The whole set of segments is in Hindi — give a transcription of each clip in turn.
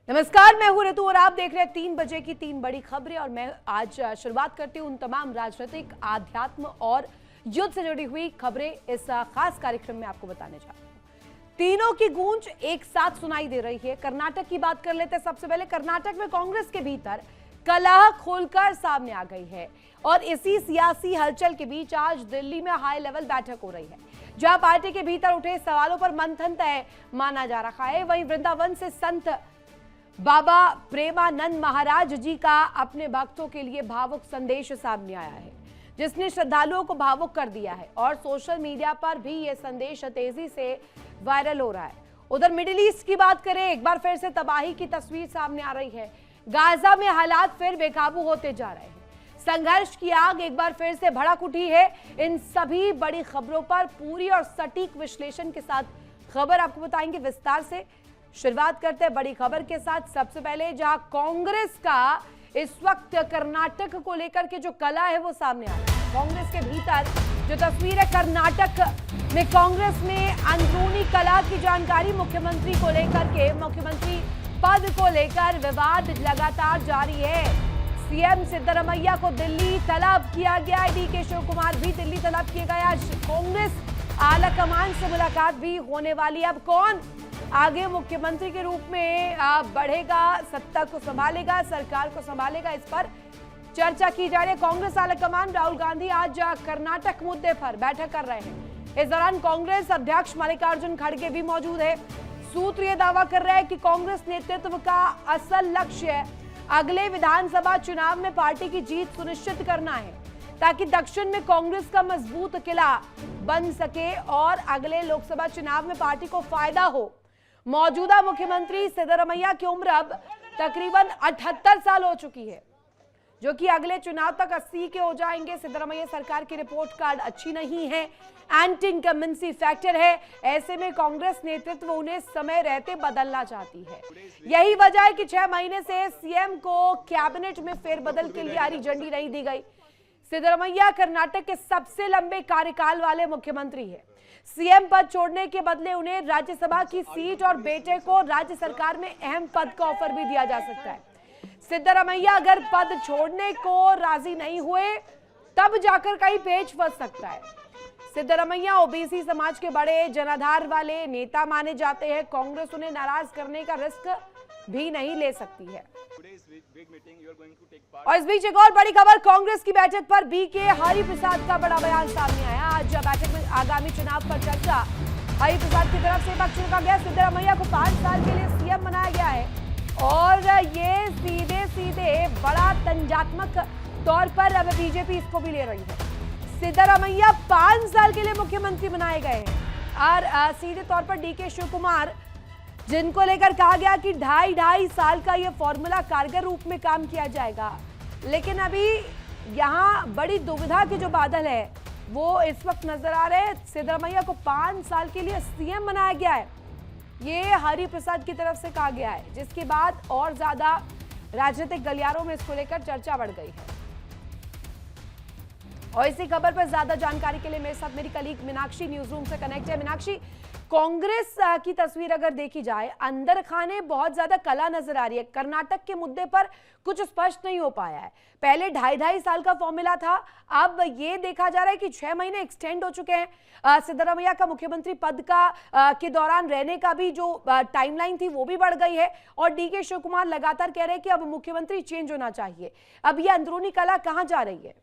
नमस्कार, मैं हूं ऋतु और आप देख रहे हैं 3 बजे की 3 बड़ी खबरें। और मैं आज शुरुआत करती हूं उन तमाम राजनीतिक, आध्यात्म और युद्ध से जुड़ी हुई खबरें इस खास कार्यक्रम में आपको बताने जा रही हूं। तीनों की गूंज एक साथ सुनाई दे रही है। कर्नाटक की बात कर लेते हैं। सबसे पहले कर्नाटक में कांग्रेस के भीतर कलह खुलकर सामने आ गई है और इसी सियासी हलचल के बीच आज दिल्ली में हाई लेवल बैठक हो रही है, जहां पार्टी के भीतर उठे सवालों पर मंथन तय माना जा रहा है। वहीं वृंदावन से संत बाबा प्रेमानंद महाराज जी का अपने भक्तों के लिए भावुक संदेश सामने आया है, जिसने श्रद्धालुओं को भावुक कर दिया है और सोशल मीडिया पर भी यह संदेश तेजी से वायरल हो रहा है। उधर मिडिल ईस्ट की बात करें, एक बार फिर से तबाही की तस्वीर सामने आ रही है। गाजा में हालात फिर बेकाबू होते जा रहे हैं। संघर्ष की आग एक बार फिर से भड़क उठी है। इन सभी बड़ी खबरों पर पूरी और सटीक विश्लेषण के साथ खबर आपको बताएंगे विस्तार से। शुरुआत करते हैं बड़ी खबर के साथ। सबसे पहले जहां कांग्रेस का इस वक्त कर्नाटक को लेकर के जो कला है वो सामने आ रहा है। कांग्रेस के भीतर जो तस्वीर है, कर्नाटक में कांग्रेस में अंदरूनी कला की जानकारी। मुख्यमंत्री को लेकर के, मुख्यमंत्री पद को लेकर विवाद लगातार जारी है। सीएम सिद्धरामैया को दिल्ली तलब किया गया है। डीके शिव कुमार भी दिल्ली तलब किए गए। आज कांग्रेस आलाकमान से मुलाकात भी होने वाली। अब कौन आगे मुख्यमंत्री के रूप में बढ़ेगा, सत्ता को संभालेगा, सरकार को संभालेगा, इस पर चर्चा की जा रही है। कांग्रेस आलाकमान राहुल गांधी आज कर्नाटक मुद्दे पर बैठक कर रहे हैं। इस दौरान कांग्रेस अध्यक्ष मल्लिकार्जुन खड़गे भी मौजूद है। सूत्र यह दावा कर रहे हैं कि कांग्रेस नेतृत्व का असल लक्ष्य अगले विधानसभा चुनाव में पार्टी की जीत सुनिश्चित करना है, ताकि दक्षिण में कांग्रेस का मजबूत किला बन सके और अगले लोकसभा चुनाव में पार्टी को फायदा हो। मौजूदा मुख्यमंत्री सिद्धरामैया की उम्र अब तकरीबन 78 साल हो चुकी है, जो कि अगले चुनाव तक 80 के हो जाएंगे। सिद्धरामैया सरकार की रिपोर्ट कार्ड अच्छी नहीं है, एंटी इनकम्बेंसी फैक्टर है। ऐसे में कांग्रेस नेतृत्व उन्हें समय रहते बदलना चाहती है। यही वजह है कि 6 महीने से सीएम को कैबिनेट में फेरबदल के लिए हरी झंडी नहीं दी गई। सिद्धरामैया कर्नाटक के सबसे लंबे कार्यकाल वाले मुख्यमंत्री है। सीएम पद छोड़ने के बदले उन्हें राज्यसभा की सीट और बेटे को राज्य सरकार में अहम पद का ऑफर भी दिया जा सकता है। सिद्धरामैया अगर पद छोड़ने को राजी नहीं हुए तब जाकर कहीं पेच फंस सकता है। सिद्धरामैया ओबीसी समाज के बड़े जनाधार वाले नेता माने जाते हैं। कांग्रेस उन्हें नाराज करने का रिस्क भी नहीं ले सकती है। और इस बीच एक और बड़ी खबर, कांग्रेस की बैठक पर बीके हरिप्रसाद का बड़ा बयान सामने आया। आज बैठक में आगामी चुनाव पर चर्चा हरिप्रसाद की तरफ से पक्ष रखा गया। सिद्धरामैया को 5 साल के लिए सीएम बनाया गया है और ये सीधे सीधे बड़ा तंजात्मक तौर पर अब बीजेपी इसको भी ले रही है। सिद्धरामैया 5 साल के लिए मुख्यमंत्री बनाए गए हैं और सीधे तौर पर डीके शिव कुमार, जिनको लेकर कहा गया कि 2.5 साल का यह फॉर्मूला कारगर रूप में काम किया जाएगा। लेकिन अभी यहां बड़ी दुविधा के जो बादल है वो इस वक्त नजर आ रहे हैं। सिद्धरामैया को 5 साल के लिए सीएम बनाया गया है, ये हरिप्रसाद की तरफ से कहा गया है, जिसके बाद और ज्यादा राजनीतिक गलियारों में इसको लेकर चर्चा बढ़ गई है। और इसी खबर पर ज्यादा जानकारी के लिए मेरे साथ मेरी कलीग मीनाक्षी न्यूज रूम से कनेक्ट है। मीनाक्षी, कांग्रेस की तस्वीर अगर देखी जाए, अंदर खाने बहुत ज्यादा कला नजर आ रही है। कर्नाटक के मुद्दे पर कुछ स्पष्ट नहीं हो पाया है। पहले 2.5 साल का फॉर्मूला था, अब ये देखा जा रहा है कि 6 महीने एक्सटेंड हो चुके हैं। सिद्धरामैया का मुख्यमंत्री पद का के दौरान रहने का भी जो टाइमलाइन थी वो भी बढ़ गई है और डीके शिव कुमार लगातार कह रहे हैं कि अब मुख्यमंत्री चेंज होना चाहिए। अब ये अंदरूनी कला कहां जा रही है?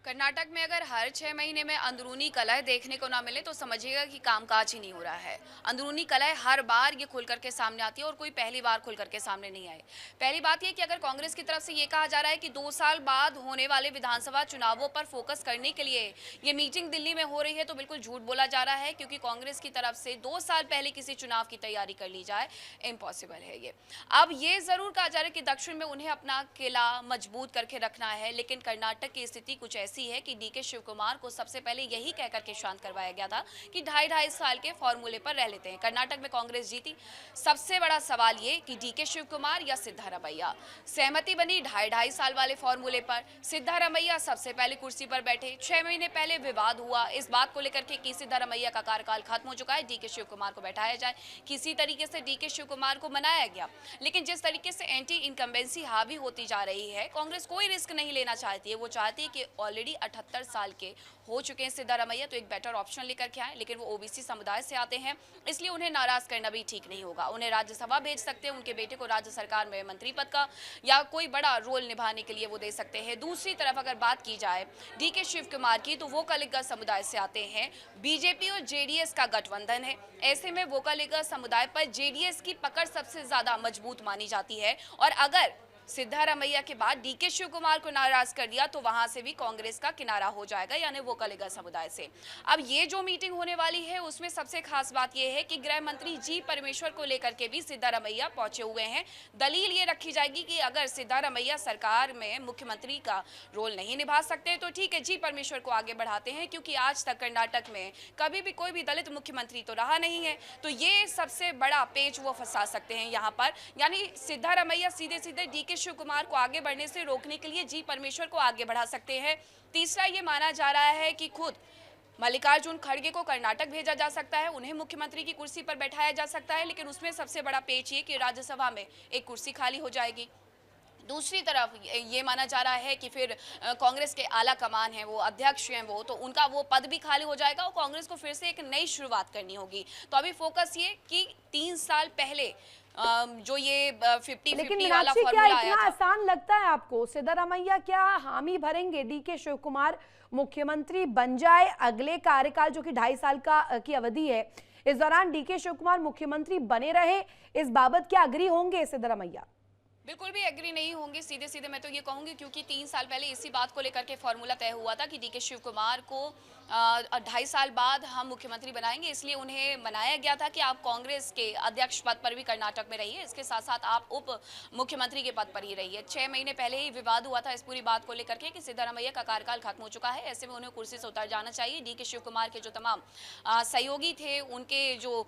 कर्नाटक में अगर हर 6 महीने में अंदरूनी कलाएं देखने को ना मिले तो समझिएगा कि कामकाज ही नहीं हो रहा है। अंदरूनी कलाएं हर बार ये खुल करके सामने आती है और कोई पहली बार खुल करके सामने नहीं आई। पहली बात ये कि अगर कांग्रेस की तरफ से ये कहा जा रहा है कि 2 साल बाद होने वाले विधानसभा चुनावों पर फोकस करने के लिए ये मीटिंग दिल्ली में हो रही है, तो बिल्कुल झूठ बोला जा रहा है, क्योंकि कांग्रेस की तरफ से 2 साल पहले किसी चुनाव की तैयारी कर ली जाए, इम्पॉसिबल है ये। अब ये जरूर कहा जा रहा है कि दक्षिण में उन्हें अपना किला मजबूत करके रखना है, लेकिन कर्नाटक की स्थिति कुछ ऐसी सी है कि डीके शिव कुमार को सबसे पहले यही कहकर के शांत करवाया गया था कि 2.5 साल के फॉर्मूले पर रह लेते हैं। कर्नाटक में कांग्रेस जीती। सबसे बड़ा सवाल ये कि डीके शिव कुमार या सिद्धारमैया, सहमति बनी 2.5 साल वाले फॉर्मूले पर। सिद्धारमैया सबसे पहले कुर्सी पर बैठे। 6 महीने पहले विवाद हुआ इस बात को लेकर के कि सिद्धारमैया का कार्यकाल खत्म हो चुका है, डीके शिव कुमार को बैठाया जाए। किसी तरीके से डीके शिव कुमार को मनाया गया, लेकिन जिस तरीके से एंटी इनकम्बेंसी हावी होती जा रही है, कांग्रेस कोई रिस्क नहीं लेना चाहती है। वो चाहती है कि ऑलरेडी 78 साल के हो चुके हैं सिद्धारमैया, तो एक बेटर ऑप्शन लेकर के आए, लेकिन वो ओबीसी समुदाय से आते हैं, इसलिए उन्हें नाराज करना भी ठीक नहीं होगा। उन्हें राज्यसभा भेज सकते हैं, उनके बेटे को राज्य सरकार में मंत्री पद का या कोई बड़ा रोल निभाने के लिए वो दे सकते हैं। दूसरी तरफ अगर बात की जाए डीके शिव कुमार की, तो वो वोकलिगा समुदाय से आते हैं। बीजेपी और जेडीएस का गठबंधन है, ऐसे में वोकलिगा समुदाय पर जेडीएस की पकड़ सबसे ज्यादा मजबूत मानी जाती है। और अगर सिद्धारमैया के बाद डीके शिव कुमार को नाराज कर दिया तो वहां से भी कांग्रेस का किनारा हो जाएगा, यानी वोकलिगा समुदाय से। अब ये जो मीटिंग होने वाली है उसमें सबसे खास बात यह है कि गृह मंत्री जी परमेश्वर को लेकर के भी सिद्धारमैया पहुंचे हुए हैं। दलील ये रखी जाएगी कि अगर सिद्धारमैया सरकार में मुख्यमंत्री का रोल नहीं निभा सकते तो ठीक है, जी परमेश्वर को आगे बढ़ाते हैं, क्योंकि आज तक कर्नाटक में कभी भी कोई भी दलित मुख्यमंत्री तो रहा नहीं है। तो ये सबसे बड़ा पेच वो फंसा सकते हैं यहाँ पर, यानी सिद्धारमैया सीधे सीधे डीके शिव कुमार को आगे बढ़ने से रोकने के लिए जी परमेश्वर को आगे बढ़ा सकते हैं। तीसरा ये माना जा रहा है कि खुद मल्लिकार्जुन खड़गे को कर्नाटक भेजा जा सकता है, उन्हें मुख्यमंत्री की कुर्सी पर बैठाया जा सकता है, लेकिन उसमें सबसे बड़ा पेच ये कि राज्यसभा में एक कुर्सी खाली हो जाएगी। दूसरी तरफ ये माना जा रहा है कि फिर कांग्रेस के आला कमान है, वो अध्यक्ष हैं वो, तो उनका वो पद भी खाली हो जाएगा और कांग्रेस को फिर से एक नई शुरुआत करनी होगी। तो अभी फोकस ये कि 3 साल पहले जो ये 50-50 वाला फॉर्मूला आया था। इतना आसान लगता है आपको? सिद्धारमैया क्या हामी भरेंगे डीके शिव कुमार मुख्यमंत्री बन जाए अगले कार्यकाल जो कि 2.5 साल की अवधि है, इस दौरान डीके शिव कुमार मुख्यमंत्री बने रहे, इस बाबत क्या अग्री होंगे सिद्धारमैया? बिल्कुल भी एग्री नहीं होंगे, सीधे सीधे मैं तो ये कहूंगी, क्योंकि 3 साल पहले इसी बात को लेकर के फॉर्मूला तय हुआ था कि डीके शिव कुमार को 2.5 साल बाद हम मुख्यमंत्री बनाएंगे, इसलिए उन्हें मनाया गया था कि आप कांग्रेस के अध्यक्ष पद पर भी कर्नाटक में रहिए, इसके साथ साथ आप उप मुख्यमंत्री के पद पर ही रहिए। 6 महीने पहले ही विवाद हुआ था इस पूरी बात को लेकर के कि सिद्धारमैया का कार्यकाल खत्म हो चुका है, ऐसे में उन्हें कुर्सी से उतर जाना चाहिए। डीके शिव कुमार के जो तमाम सहयोगी थे, उनके जो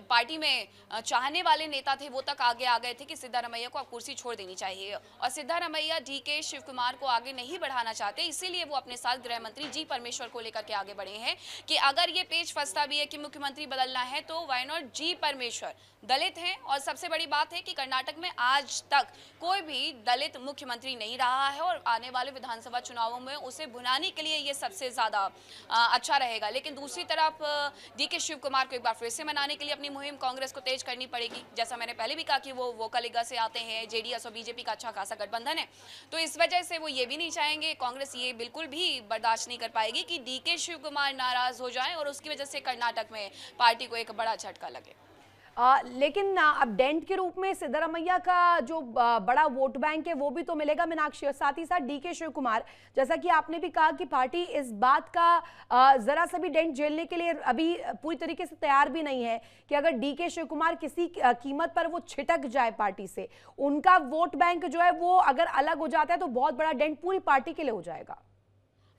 पार्टी में चाहने वाले नेता थे, वो तक आगे आ गए थे कि सिद्धारमैया को अब कुर्सी छोड़ देनी चाहिए। और सिद्धारमैया डीके शिव कुमार को आगे नहीं बढ़ाना चाहते, इसीलिए वो अपने साथ गृह मंत्री जी परमेश्वर को लेकर के आगे बढ़े हैं कि अगर ये पेच फंसता भी है कि मुख्यमंत्री बदलना है तो व्हाई नॉट जी परमेश्वर दलित हैं। और सबसे बड़ी बात है कि कर्नाटक में आज तक कोई भी दलित मुख्यमंत्री नहीं रहा है और आने वाले विधानसभा चुनावों में उसे भुनाने के लिए ये सबसे ज्यादा अच्छा रहेगा। लेकिन दूसरी तरफ डीके शिव कुमार को एक बार फिर से मनाने के लिए अपनी मुहिम कांग्रेस को तेज करनी पड़ेगी। जैसा मैंने पहले भी कहा कि वो वोकलिगा से आते हैं, जेडीएस और बीजेपी का अच्छा खासा गठबंधन है, तो इस वजह से वो ये भी नहीं चाहेंगे, कांग्रेस ये बिल्कुल भी बर्दाश्त नहीं कर पाएगी कि डीके शिव कुमार नाराज हो जाएं और उसकी वजह से कर्नाटक में पार्टी को एक बड़ा झटका लगे। लेकिन अब डेंट के रूप में सिद्धारमैया का जो बड़ा वोट बैंक है वो भी तो मिलेगा मीनाक्षी, और साथ ही साथ डीके शिव कुमार, जैसा कि आपने भी कहा कि पार्टी इस बात का जरा सा भी डेंट झेलने के लिए अभी पूरी तरीके से तैयार भी नहीं है कि अगर डीके शिव कुमार किसी कीमत पर वो छिटक जाए पार्टी से, उनका वोट बैंक जो है वो अगर अलग हो जाता है तो बहुत बड़ा डेंट पूरी पार्टी के लिए हो जाएगा।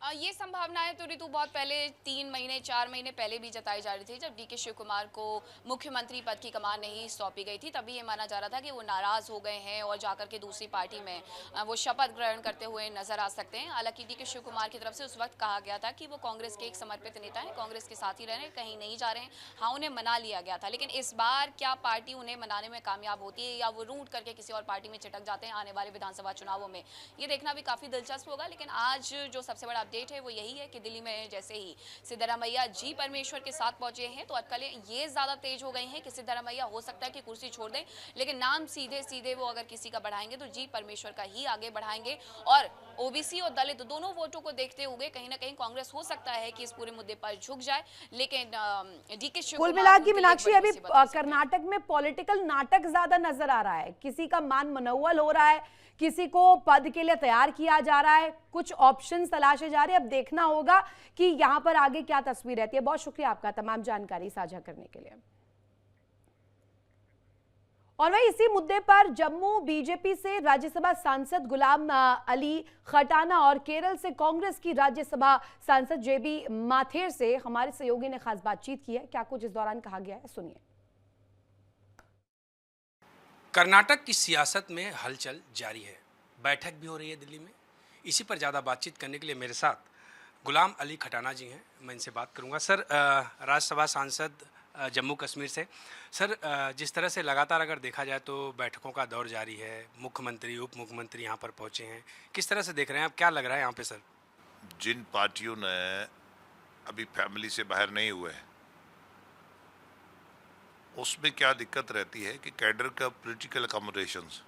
ये संभावनाएं तो ऋतु बहुत पहले 3 महीने 4 महीने पहले भी जताई जा रही थी, जब डीके शिव कुमार को मुख्यमंत्री पद की कमान नहीं सौंपी गई थी, तभी ये माना जा रहा था कि वो नाराज हो गए हैं और जाकर के दूसरी पार्टी में वो शपथ ग्रहण करते हुए नजर आ सकते हैं। हालांकि डीके शिव कुमार की तरफ से उस वक्त कहा गया था कि वो कांग्रेस के एक समर्पित नेता हैं, कांग्रेस के साथ ही रह रहे हैं, कहीं नहीं जा रहे हैं। हाँ, उन्हें मना लिया गया था, लेकिन इस बार क्या पार्टी उन्हें मनाने में कामयाब होती है या वो रूट करके किसी और पार्टी में चिटक जाते हैं आने वाले विधानसभा चुनावों में, ये देखना भी काफी दिलचस्प होगा। लेकिन आज जो सबसे बड़ा अपडेट है वो यही है कि दिल्ली में जैसे ही सिद्धारमैया जी परमेश्वर के साथ पहुंचे हैं तो अटकलें ये ज्यादा तेज हो गई हैं कि सिद्धारमैया हो सकता है कि कुर्सी छोड़ दें, लेकिन नाम सीधे सीधे वो अगर किसी का बढ़ाएंगे तो जी परमेश्वर का ही आगे बढ़ाएंगे। और ओबीसी और दलित दोनों वोटों को देखते हुए कहीं ना कहीं कांग्रेस हो सकता है कि इस पूरे मुद्दे पर झुक जाए। लेकिन डीके शिव कुल मिला के मीनाक्षी अभी कर्नाटक में पॉलिटिकल नाटक ज्यादा नजर आ रहा है, किसी का मान मनौवल हो रहा है, किसी को पद के लिए तैयार किया जा रहा है, कुछ ऑप्शंस तलाशे जा रहे हैं। अब देखना होगा कि यहाँ पर आगे क्या तस्वीर रहती है। बहुत शुक्रिया आपका तमाम जानकारी साझा करने के लिए। और वहीं इसी मुद्दे पर जम्मू बीजेपी से राज्यसभा सांसद गुलाम अली खटाना और केरल से कांग्रेस की राज्यसभा सांसद जेबी माथेर से हमारे सहयोगी ने खास बातचीत की है। क्या कुछ इस दौरान कहा गया है, सुनिए। कर्नाटक की सियासत में हलचल जारी है। बैठक भी हो रही है दिल्ली में। इसी पर ज़्यादा बातचीत करने के लिए मेरे साथ गुलाम अली खटाना जी हैं। मैं इनसे बात करूंगा। सर, राज्यसभा सांसद जम्मू कश्मीर से। सर, जिस तरह से लगातार अगर देखा जाए तो बैठकों का दौर जारी है, मुख्यमंत्री उप मुख्यमंत्री यहाँ पर पहुँचे हैं, किस तरह से देख रहे हैं आप? क्या लग रहा है यहाँ पे सर? जिन पार्टियों ने अभी फैमिली से बाहर नहीं हुए हैं, उसमें क्या दिक्कत रहती है कि कैडर का पॉलिटिकल अकोमोडेशंस,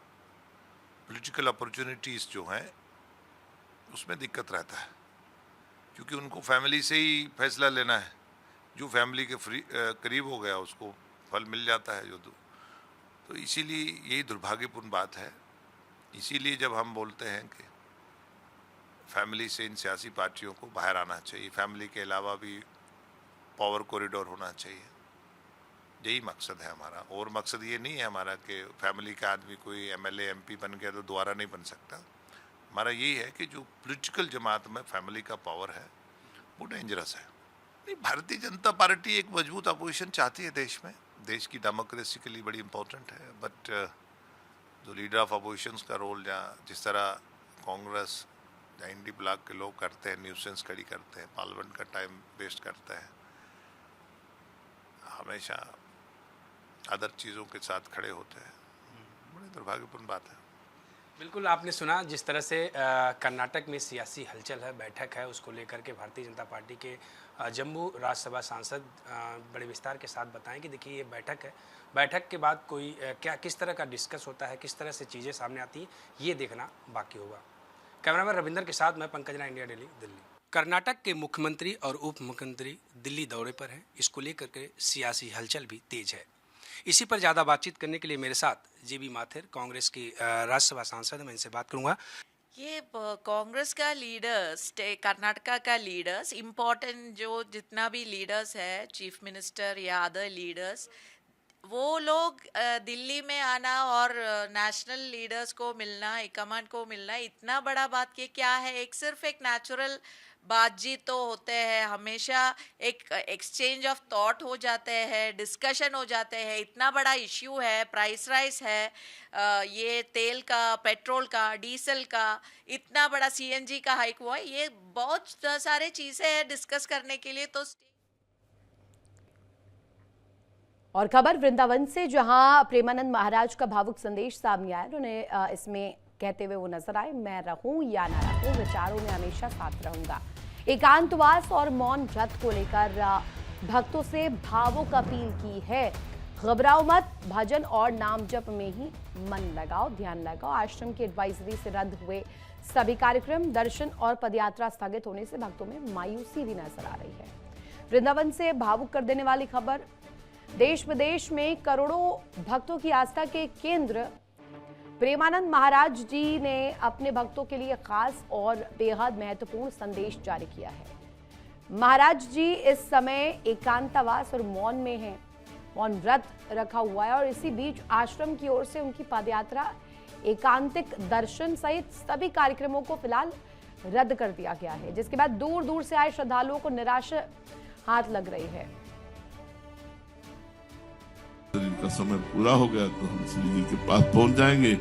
पॉलिटिकल अपॉर्चुनिटीज़ जो हैं उसमें दिक्कत रहता है, क्योंकि उनको फैमिली से ही फैसला लेना है। जो फैमिली के करीब हो गया उसको फल मिल जाता है। तो इसीलिए यही दुर्भाग्यपूर्ण बात है। इसीलिए जब हम बोलते हैं कि फैमिली से इन सियासी पार्टियों को बाहर आना चाहिए, फैमिली के अलावा भी पावर कॉरिडोर होना चाहिए, यही मकसद है हमारा। और मकसद ये नहीं है हमारा कि फैमिली का आदमी कोई एमएलए एमपी बन गया तो दोबारा नहीं बन सकता। हमारा यही है कि जो पॉलिटिकल जमात में फैमिली का पावर है वो डेंजरस है। नहीं, भारतीय जनता पार्टी एक मजबूत अपोजिशन चाहती है देश में, देश की डेमोक्रेसी के लिए बड़ी इंपॉर्टेंट है। बट जो लीडर ऑफ अपोजिशन का रोल जहाँ जिस तरह कांग्रेस या इंडी ब्लॉक के लोग करते हैं, न्यूसेंस खड़ी करते हैं, पार्लियामेंट का टाइम वेस्ट करते हैं, हमेशा अदर चीज़ों के साथ खड़े होते हैं, बड़ी दुर्भाग्यपूर्ण बात है। बिल्कुल, आपने सुना जिस तरह से कर्नाटक में सियासी हलचल है, बैठक है, उसको लेकर के भारतीय जनता पार्टी के जम्मू राज्यसभा सांसद बड़े विस्तार के साथ बताएं कि देखिए ये बैठक है, बैठक के बाद कोई किस तरह का डिस्कस होता है, किस तरह से चीज़ें सामने आती हैं, ये देखना बाकी होगा। कैमरामैन रविंदर के साथ मैं पंकज राय, इंडिया डेली, दिल्ली। कर्नाटक के मुख्यमंत्री और उप मुख्यमंत्री दिल्ली दौरे पर हैं। इसको लेकर के सियासी हलचल भी तेज है। इसी पर ज़्यादा बातचीत करने के लिए मेरे साथ जेबी माथेर, कांग्रेस की राज्यसभा सांसद, मैं इनसे बात करूंगा। ये कांग्रेस का लीडर्स, कर्नाटका का लीडर्स, इम्पोर्टेंट जो जितना भी लीडर्स है, चीफ मिनिस्टर या अदर लीडर्स, वो लोग दिल्ली में आना और नेशनल लीडर्स को मिलना, हाईकमान को मिलना, इतना बड़ा बात ये क्या है? एक सिर्फ एक नेचुरल बातचीत तो होते हैं, हमेशा एक एक्सचेंज ऑफ थॉट हो जाते हैं, डिस्कशन हो जाते हैं। इतना बड़ा इश्यू है, प्राइस राइस है, ये तेल का, पेट्रोल का, डीजल का, इतना बड़ा सीएनजी का हाइक हुआ है, ये बहुत सारे चीज़ें हैं डिस्कस करने के लिए। तो और खबर वृंदावन से, जहां प्रेमानंद महाराज का भावुक संदेश सामने आया। उन्होंने इसमें कहते हुए वो नजर आए, मैं रहूं या ना रहूं, विचारों में हमेशा साथ रहूंगा। एकांतवास और मौन व्रत को लेकर भक्तों से भावुक अपील की है। घबराओ मत, भजन और नाम जप में ही मन लगाओ, ध्यान लगाओ। आश्रम की एडवाइजरी से रद्द हुए सभी कार्यक्रम, दर्शन और पदयात्रा स्थगित होने से भक्तों में मायूसी भी नजर आ रही है। वृंदावन से भावुक कर देने वाली खबर। देश विदेश में करोड़ों भक्तों की आस्था के केंद्र प्रेमानंद महाराज जी ने अपने भक्तों के लिए खास और बेहद महत्वपूर्ण संदेश जारी किया है। महाराज जी इस समय एकांतवास और मौन में हैं, मौन व्रत रखा हुआ है और इसी बीच आश्रम की ओर से उनकी पदयात्रा, एकांतिक दर्शन सहित सभी कार्यक्रमों को फिलहाल रद्द कर दिया गया है, जिसके बाद दूर दूर से आए श्रद्धालुओं को निराश हाथ लग रही है। इनका समय पूरा हो गया तो हम श्री जी के पास पहुंच जाएंगे।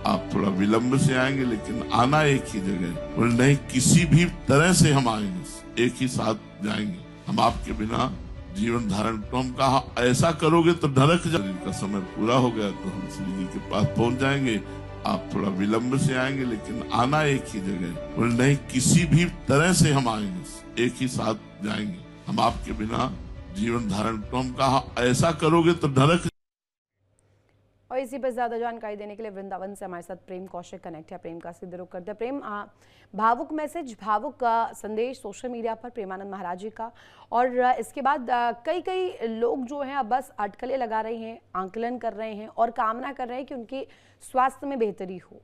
आप थोड़ा विलंब से आएंगे, लेकिन आना एक ही जगह, और नहीं किसी भी तरह से हम आएंगे, एक ही साथ जाएंगे। हम आपके बिना जीवन धारण, तो हम कहा ऐसा करोगे तो नरक जाएगा। इनका समय पूरा हो गया तो हम श्री जी के पास पहुंच जाएंगे। आप थोड़ा विलंब से आएंगे, लेकिन आना एक ही जगह, और नहीं किसी भी तरह से हम आएंगे, एक ही साथ जाएंगे। हम आपके बिना जीवन धारण, तो हम कहा ऐसा करोगे तो नरक। और इसी पर ज्यादा जानकारी देने के लिए वृंदावन से हमारे साथ प्रेम कौशिक कनेक्ट है। प्रेम का सीधे रुख करते हैं। प्रेम, भावुक मैसेज, भावुक संदेश सोशल मीडिया पर प्रेमानंद महाराज जी का, और इसके बाद कई लोग जो हैं अब बस अटकलें लगा रहे हैं, आंकलन कर रहे हैं और कामना कर रहे हैं कि उनके स्वास्थ्य में बेहतरी हो।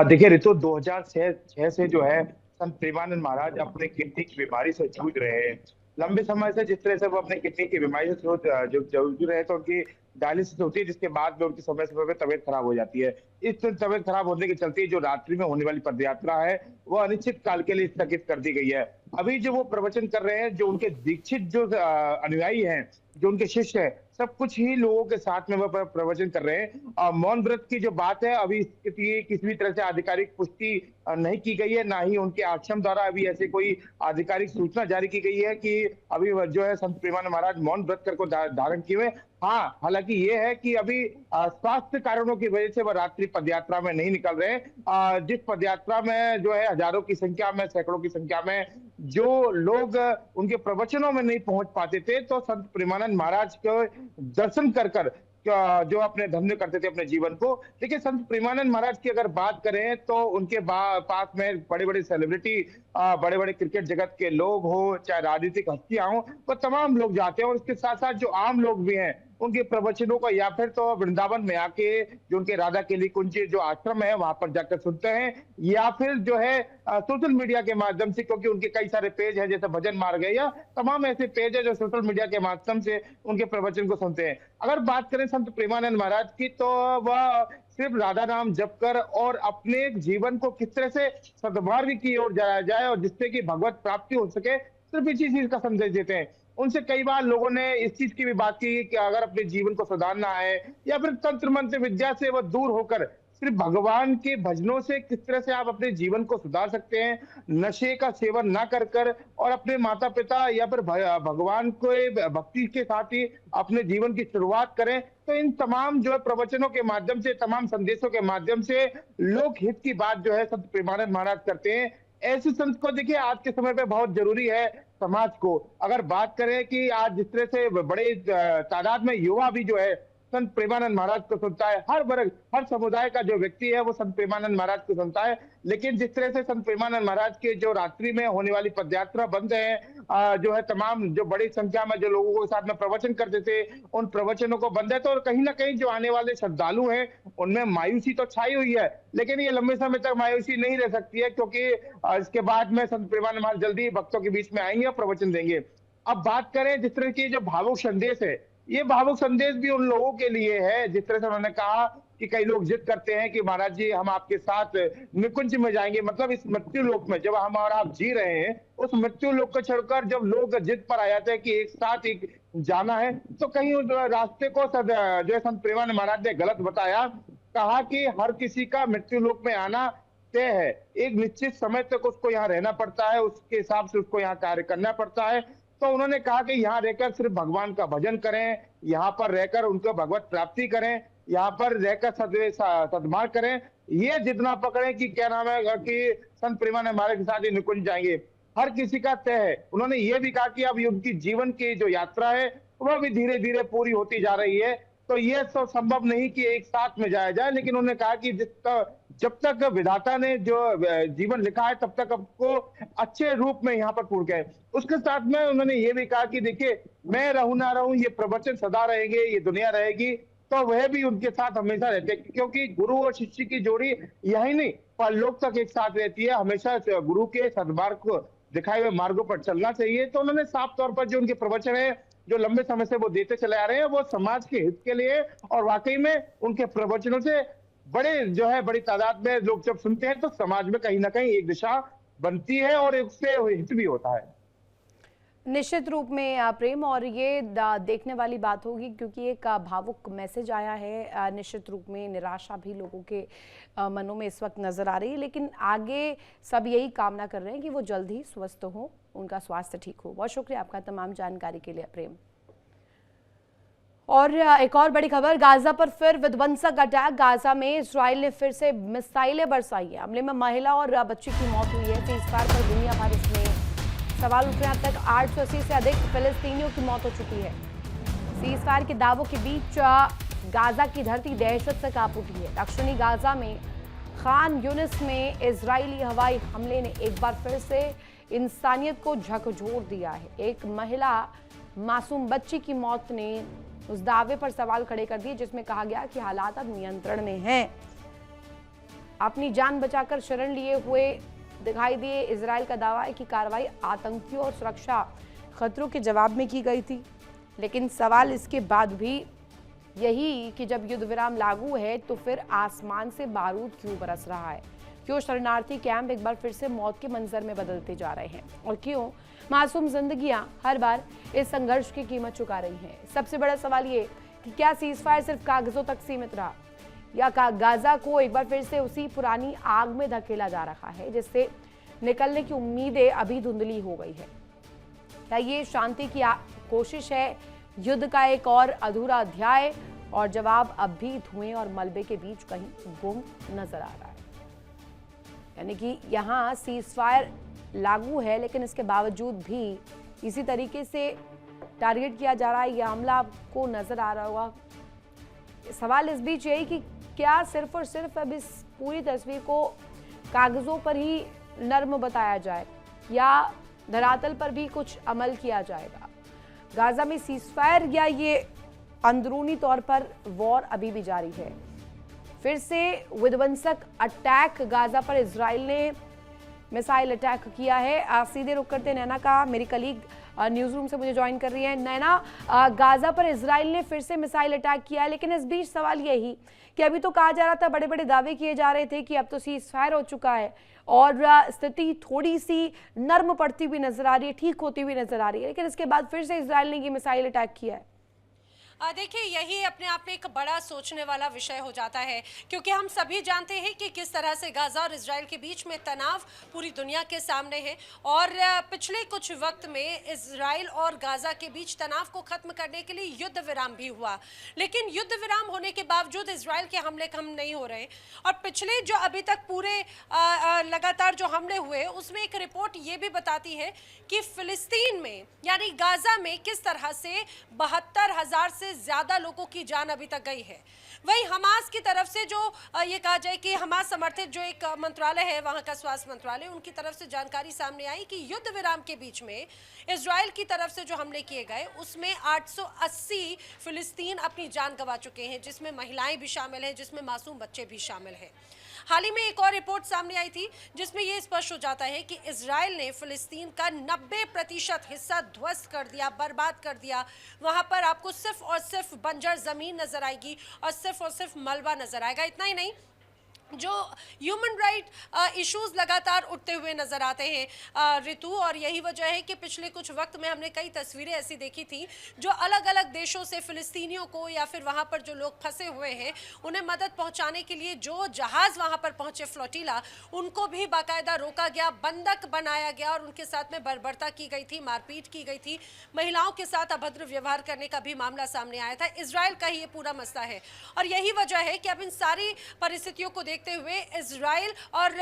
देखिए ऋतु, 2006 से जो है संत प्रेमानंद महाराज अपने किडनी की बीमारी से जूझ रहे हैं। लंबे समय से जिस तरह से वो अपने किडनी की बीमारी से जूझ रहे हैं, तो उनकी डायलिसिस होती है, जिसके बाद में उनकी समय समय पर तबीयत खराब हो जाती है। इस तबीयत खराब होने के चलते जो रात्रि में होने वाली पदयात्रा है, वो अनिश्चित काल के लिए स्थगित कर दी गई है। अभी जो वो प्रवचन कर रहे हैं, जो उनके दीक्षित जो अनुयायी हैं, जो उनके शिष्य हैं, सब कुछ ही लोगों के साथ में वो प्रवचन कर रहे हैं। मौन व्रत की जो बात है, अभी इसके लिए किसी भी तरह से आधिकारिक पुष्टि नहीं की गई है, ना ही उनके आश्रम द्वारा अभी ऐसे कोई आधिकारिक सूचना जारी की गई है कि अभी जो है संत प्रेमानंद महाराज मौन व्रत कर को धारण किए हुए। हाँ, हालांकि ये है कि अभी स्वास्थ्य कारणों की वजह से वह रात्रि पदयात्रा में नहीं निकल रहे। जिस पदयात्रा में जो है हजारों की संख्या में, सैकड़ों की संख्या में जो लोग उनके प्रवचनों में नहीं पहुंच पाते थे, तो संत प्रेमानंद महाराज के दर्शन कर कर जो अपने धन्य करते थे अपने जीवन को। देखिए, संत प्रेमानंद महाराज की अगर बात करें तो उनके पास में बड़े बड़े सेलिब्रिटी, बड़े बड़े क्रिकेट जगत के लोग हो, चाहे राजनीतिक हस्तियां हो, वो तमाम लोग जाते हैं। और उसके साथ साथ जो आम लोग भी हैं, उनके प्रवचनों को या फिर तो वृंदावन में आके जो उनके राधा केली कुंज जो आश्रम है वहां पर जाकर सुनते हैं, या फिर जो है सोशल मीडिया के माध्यम से, क्योंकि उनके कई सारे पेज हैं, जैसे भजन मार्ग है या तमाम ऐसे पेज है जो सोशल मीडिया के माध्यम से उनके प्रवचन को सुनते हैं। अगर बात करें संत प्रेमानंद महाराज की, तो वह सिर्फ राधा नाम जप कर और अपने जीवन को किस तरह से सद्मार्ग की ओर जाया जाए और जिससे कि भगवत प्राप्ति हो सके, सिर्फ इसी चीज का संदेश देते हैं। उनसे कई बार लोगों ने इस चीज की भी बात की कि अगर अपने जीवन को सुधारना है या फिर तंत्र मंत्र विद्या से वह दूर होकर सिर्फ भगवान के भजनों से किस तरह से आप अपने जीवन को सुधार सकते हैं, नशे का सेवन ना कर कर और अपने माता पिता या फिर भगवान को भक्ति के साथ ही अपने जीवन की शुरुआत करें, तो इन तमाम जो है प्रवचनों के माध्यम से, तमाम संदेशों के माध्यम से लोक हित की बात जो है संत प्रेमानंद महाराज करते हैं। ऐसे संत को देखिए आज के समय पे बहुत जरूरी है समाज को। अगर बात करें कि आज जिस तरह से बड़े तादाद में युवा भी जो है संत प्रेमानंद महाराज को सुनता है, हर वर्ग, हर समुदाय का जो व्यक्ति है वो संत प्रेमानंद महाराज को सुनता है। लेकिन जिस तरह से संत प्रेमानंद महाराज के जो रात्रि में होने वाली पदयात्रा बंद है, जो है तमाम जो बड़ी संख्या में जो लोगों के साथ में प्रवचन करते थे, उन प्रवचनों को बंद है, तो कहीं ना कहीं जो आने वाले श्रद्धालु हैं उनमें मायूसी तो छाई हुई है। लेकिन ये लंबे समय तक मायूसी नहीं रह सकती है, क्योंकि इसके बाद में संत प्रेमानंद महाराज जल्दी भक्तों के बीच में आएंगे और प्रवचन देंगे। अब बात करें जिस तरह की जो भावुक संदेश है, ये भावुक संदेश भी उन लोगों के लिए है, जिस तरह से उन्होंने कहा कि कई लोग जिद करते हैं कि महाराज जी हम आपके साथ निकुंज में जाएंगे, मतलब इस मृत्यु लोक में जब हम और आप जी रहे हैं, उस मृत्यु लोक को छोड़कर जब लोग जिद पर आ जाते हैं कि एक साथ एक जाना है, तो कहीं उस रास्ते को जो है संत प्रेमानंद महाराज ने गलत बताया। कहा कि हर किसी का मृत्यु लोक में आना तय है, एक निश्चित समय तक उसको यहाँ रहना पड़ता है, उसके हिसाब से उसको यहाँ कार्य करना पड़ता है। तो उन्होंने कहा कि यहाँ रहकर सिर्फ भगवान का भजन करें, यहाँ पर रहकर उनको भगवत प्राप्ति करें, यहाँ पर रहकर सद्मार्ग करें। ये जितना पकड़े कि क्या नाम है कि संत प्रेमानंद महाराज के साथ ही निकुंज जाएंगे, हर किसी का तय है। उन्होंने ये भी कहा कि अब उनकी जीवन की जो यात्रा है वह भी धीरे धीरे पूरी होती जा रही है, तो ये तो संभव नहीं कि एक साथ में जाया जाए। लेकिन उन्होंने कहा कि जब तक विधाता ने जो जीवन लिखा है तब तक आपको अच्छे रूप में यहाँ पर पूर्ण गए। उसके साथ में उन्होंने ये भी कहा कि देखिए, मैं रहूं ना रहूं, ये प्रवचन सदा रहेंगे, ये दुनिया रहेगी, तो वह भी उनके साथ हमेशा रहते, क्योंकि गुरु और शिष्य की जोड़ी यही नहीं पर लोग तक एक साथ रहती है। हमेशा गुरु के सद्मार्ग को दिखाए हुए मार्गों पर चलना चाहिए। तो उन्होंने साफ तौर पर जो उनके प्रवचन है, जो लंबे समय से वो देते चले आ रहे हैं, वो समाज के हित के लिए, और वाकई में उनके प्रवचनों से बड़ी तादाद में लोग जब सुनते हैं तो समाज में कहीं ना कहीं एक दिशा बनती है और उससे हित भी होता है। निश्चित रूप में प्रेम, और ये देखने वाली बात होगी क्योंकि एक भावुक मैसेज आया है। निश्चित रूप में निराशा भी लोगों के मनों में इस वक्त नजर आ रही है, लेकिन आगे सब यही कामना कर रहे हैं कि वो जल्द ही स्वस्थ हो, उनका स्वास्थ्य ठीक हो। बहुत शुक्रिया आपका तमाम जानकारी के लिए प्रेम। और एक और बड़ी खबर, गाजा पर फिर विध्वंसक अटैक। गाजा में इजराइल ने फिर से मिसाइलें बरसाई है। हमले में महिला और बच्ची की मौत हुई है। सीज़फायर पर दुनिया भर में सवाल उठ रहे हैं। अब तक 880 से अधिक फिलिस्तीनियों की मौत हो चुकी है। सीज़फायर के दावों के बीच गाजा की धरती दहशत से कांप उठी है। दक्षिणी गाजा में खान यूनिस में इजरायली हवाई हमले ने एक बार फिर से इंसानियत को झकझोर दिया है। एक महिला मासूम बच्ची की मौत ने उस दावे पर सवाल खड़े कर दिए जिसमें कहा गया कि हालात अब नियंत्रण में हैं। अपनी जान बचाकर शरण लिए हुए दिखाई दिए। इजराइल का दावा है कि कार्रवाई आतंकियों और सुरक्षा खतरों के जवाब में की गई थी, लेकिन सवाल इसके बाद भी यही कि जब युद्ध विराम लागू है तो फिर आसमान से बारूद क्यों बरस रहा है, क्यों शरणार्थी कैंप एक बार फिर से मौत के मंजर में बदलते जा रहे हैं और क्यों मासूम जिंदगियां हर बार इस संघर्ष की कीमत चुका रही हैं। सबसे बड़ा सवाल ये कि क्या सीजफायर सिर्फ कागजों तक सीमित रहा या गाजा को एक बार फिर से उसी पुरानी आग में धकेला जा रहा है जिससे निकलने की उम्मीदें अभी धुंधली हो गई है। क्या ये शांति की कोशिश है, युद्ध का एक और अधूरा अध्याय, और जवाब अब भी धुएं और मलबे के बीच कहीं गुम नजर आ रहा है। यानी कि यहाँ सीजफायर लागू है लेकिन इसके बावजूद भी इसी तरीके से टारगेट किया जा रहा है। यह हमला आपको नजर आ रहा होगा। सवाल इस बीच यही कि क्या सिर्फ और सिर्फ अब इस पूरी तस्वीर को कागजों पर ही नर्म बताया जाए या धरातल पर भी कुछ अमल किया जाएगा। गाजा में सीजफायर या ये अंदरूनी तौर पर वॉर अभी भी जारी है। फिर से विध्वंसक अटैक गाजा पर इजराइल ने मिसाइल अटैक किया है। सीधे रुक करते नैना का, मेरी कलीग न्यूज रूम से मुझे ज्वाइन कर रही है। नैना, गाजा पर इजराइल ने फिर से मिसाइल अटैक किया है, लेकिन इस बीच सवाल यही कि अभी तो कहा जा रहा था, बड़े बड़े दावे किए जा रहे थे कि अब तो सीजफायर हो चुका है और स्थिति थोड़ी सी नर्म पड़ती हुई नजर आ रही है, ठीक होती हुई नजर आ रही है, लेकिन इसके बाद फिर से इजराइल ने ये मिसाइल अटैक किया है। देखिए, यही अपने आप में एक बड़ा सोचने वाला विषय हो जाता है, क्योंकि हम सभी जानते हैं कि किस तरह से गाजा और इजराइल के बीच में तनाव पूरी दुनिया के सामने है और पिछले कुछ वक्त में इजराइल और गाजा के बीच तनाव को खत्म करने के लिए युद्ध विराम भी हुआ, लेकिन युद्ध विराम होने के बावजूद इजराइल के हमले कम नहीं हो रहे। और पिछले जो अभी तक पूरे लगातार जो हमले हुए उसमें एक रिपोर्ट ये भी बताती है कि फिलिस्तीन में यानी गाजा में किस तरह से 72,000 से ज्यादा लोगों की जान अभी तक गई है। वहीं हमास की तरफ से जो ये कहा जाए कि हमास समर्थित जो एक मंत्रालय है, वहां का स्वास्थ्य मंत्रालय, उनकी तरफ से जानकारी सामने आई कि युद्ध विराम के बीच में इजराइल की तरफ से जो हमले किए गए उसमें 880 फिलिस्तीन अपनी जान गंवा चुके हैं, जिसमें महिलाएं भी शामिल हैं, जिसमें मासूम बच्चे भी शामिल हैं। हाल ही में एक और रिपोर्ट सामने आई थी जिसमें यह स्पष्ट हो जाता है कि इजराइल ने फिलिस्तीन का 90% हिस्सा ध्वस्त कर दिया, बर्बाद कर दिया। वहां पर आपको सिर्फ और सिर्फ बंजर जमीन नजर आएगी और सिर्फ मलबा नजर आएगा। इतना ही नहीं, जो ह्यूमन राइट इश्यूज लगातार उठते हुए नजर आते हैं ऋतु, और यही वजह है कि पिछले कुछ वक्त में हमने कई तस्वीरें ऐसी देखी थी जो अलग अलग देशों से फिलिस्तीनियों को या फिर वहां पर जो लोग फंसे हुए हैं उन्हें मदद पहुंचाने के लिए जो जहाज वहां पर पहुंचे, फ्लोटिला, उनको भी बाकायदा रोका गया, बंधक बनाया गया और उनके साथ में बर्बरता की गई थी, मारपीट की गई थी, महिलाओं के साथ अभद्र व्यवहार करने का भी मामला सामने आया था। इजराइल का ही ये पूरा मसला है और यही वजह है कि अब इन सारी परिस्थितियों को देखते हुए इजराइल और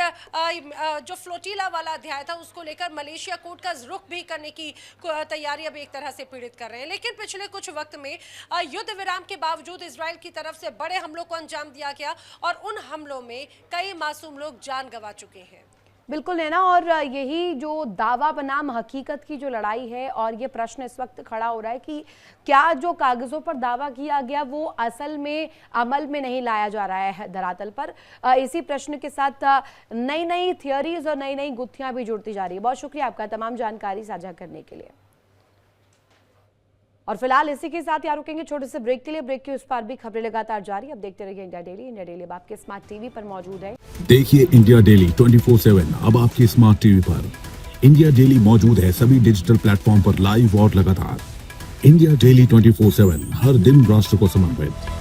जो फ्लोटिला वाला अध्याय था उसको लेकर मलेशिया कोर्ट का रुख भी करने की तैयारी अब एक तरह से पीड़ित कर रहे हैं। लेकिन पिछले कुछ वक्त में युद्ध विराम के बावजूद इजराइल की तरफ से बड़े हमलों को अंजाम दिया गया और उन हमलों में कई मासूम लोग जान गंवा चुके हैं। बिल्कुल नैना, और यही जो दावा बनाम हकीकत की जो लड़ाई है और ये प्रश्न इस वक्त खड़ा हो रहा है कि क्या जो कागजों पर दावा किया गया वो असल में अमल में नहीं लाया जा रहा है धरातल पर। इसी प्रश्न के साथ नई नई थियरीज और नई नई गुत्थियां भी जुड़ती जा रही है। बहुत शुक्रिया आपका तमाम जानकारी साझा करने के लिए। और फिलहाल इसी के साथ यहाँ रुकेंगे छोटे से ब्रेक के लिए। ब्रेक के उस पार भी खबरें लगातार जारी। अब देखते रहिए इंडिया डेली। इंडिया डेली अब आपके स्मार्ट टीवी पर मौजूद है। देखिए इंडिया डेली 24/7 अब आपके स्मार्ट टीवी पर। इंडिया डेली मौजूद है सभी डिजिटल प्लेटफॉर्म पर लाइव और लगातार। इंडिया डेली 24/7 हर दिन राष्ट्र को समर्पित।